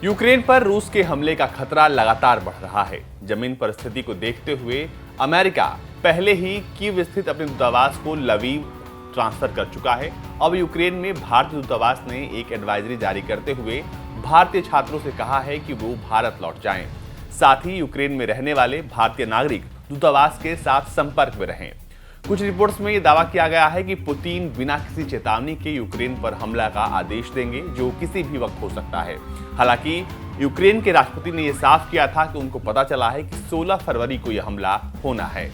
Ukraine पर रूस के हमले का खतरा लगातार बढ़ रहा है। जमीन पर स्थिति को देखते हुए अमेरिका पहले ही कीव स्थित अपने दूतावास को लवीव ट्रांसफर कर चुका है। अब यूक्रेन में भारतीय दूतावास ने एक एडवाइजरी जारी करते हुए भारतीय छात्रों से कहा है कि वो भारत लौट जाएं। साथ ही यूक्रेन में रहने वाले भारतीय नागरिक दूतावास के साथ संपर्क में रहें। कुछ रिपोर्ट्स में यह दावा किया गया है कि पुतिन बिना किसी चेतावनी के यूक्रेन पर हमला का आदेश देंगे, जो किसी भी वक्त हो सकता है। हालांकि यूक्रेन के राष्ट्रपति ने यह साफ किया था कि उनको पता चला है कि 16 फरवरी को यह हमला होना है।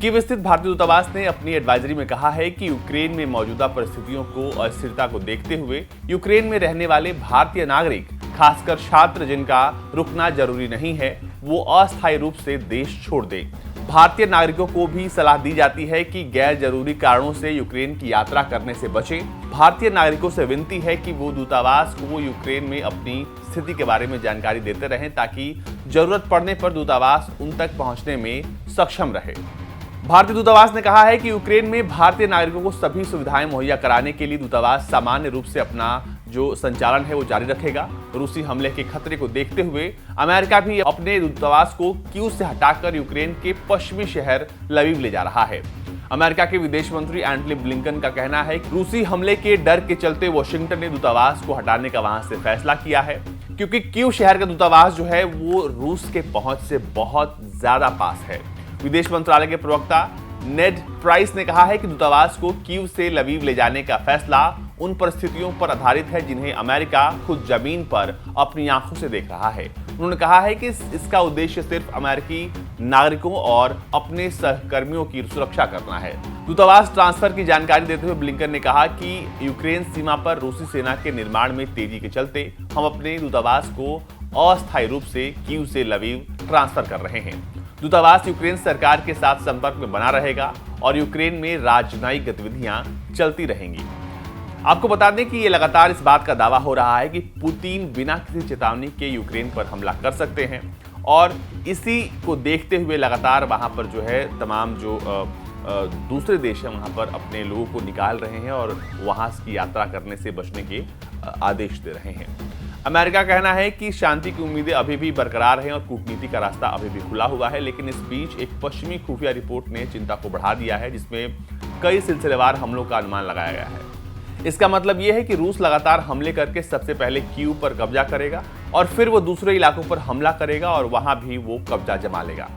कीव स्थित भारतीय दूतावास ने अपनी एडवाइजरी में कहा है कि यूक्रेन में मौजूदा परिस्थितियों को अस्थिरता को देखते हुए यूक्रेन में रहने वाले भारतीय नागरिक, खासकर छात्र जिनका रुकना जरूरी नहीं है, वो अस्थायी रूप से देश छोड़ दें। भारतीय नागरिकों को भी सलाह दी जाती है कि गैर जरूरी कारणों से यूक्रेन की यात्रा करने से बचें। भारतीय नागरिकों से विनती है कि वो दूतावास को यूक्रेन में अपनी स्थिति के बारे में जानकारी देते रहें, ताकि जरूरत पड़ने पर दूतावास उन तक पहुंचने में सक्षम रहे। भारतीय दूतावास ने कहा है कि यूक्रेन में भारतीय नागरिकों को सभी सुविधाएं मुहैया कराने के लिए दूतावास सामान्य रूप से अपना जो संचालन है वो जारी रखेगा। रूसी हमले के खतरे को देखते हुए अमेरिका भी अपने दूतावास को कीव से हटाकर यूक्रेन के पश्चिमी शहर लवीव ले जा रहा है। अमेरिका के विदेश मंत्री एंटनी ब्लिंकन का कहना है कि रूसी हमले के डर के चलते वॉशिंगटन ने दूतावास को हटाने का वहां से फैसला किया है, क्योंकि कीव शहर का दूतावास जो है वो रूस के पहुंच से बहुत ज्यादा पास है। विदेश मंत्रालय के प्रवक्ता नेड प्राइस ने कहा है कि दूतावास को कीव से लवीव ले जाने का फैसला उन परिस्थितियों पर आधारित है जिन्हें अमेरिका खुद जमीन पर अपनी आंखों से देख रहा है। उन्होंने कहा है कि इसका उद्देश्य सिर्फ अमेरिकी नागरिकों और अपने सहकर्मियों की सुरक्षा करना है। दूतावास ट्रांसफर की जानकारी देते हुए ब्लिंकन ने कहा कि यूक्रेन सीमा पर रूसी सेना के निर्माण में तेजी के चलते हम अपने दूतावास को अस्थायी रूप से कीव से लवीव ट्रांसफर कर रहे हैं। दूतावास यूक्रेन सरकार के साथ संपर्क में बना रहेगा और यूक्रेन में राजनयिक गतिविधियां चलती रहेंगी। आपको बता दें कि ये लगातार इस बात का दावा हो रहा है कि पुतिन बिना किसी चेतावनी के यूक्रेन पर हमला कर सकते हैं, और इसी को देखते हुए लगातार वहां पर जो है तमाम जो दूसरे देश हैं वहां पर अपने लोगों को निकाल रहे हैं और वहां की यात्रा करने से बचने के आदेश दे रहे हैं। अमेरिका का कहना है कि शांति की उम्मीदें अभी भी बरकरार हैं और कूटनीति का रास्ता अभी भी खुला हुआ है, लेकिन इस बीच एक पश्चिमी खुफिया रिपोर्ट ने चिंता को बढ़ा दिया है, जिसमें कई सिलसिलेवार हमलों का अनुमान लगाया गया है। इसका मतलब यह है कि रूस लगातार हमले करके सबसे पहले कीव पर कब्जा करेगा और फिर वो दूसरे इलाकों पर हमला करेगा और वहां भी वो कब्जा जमा लेगा।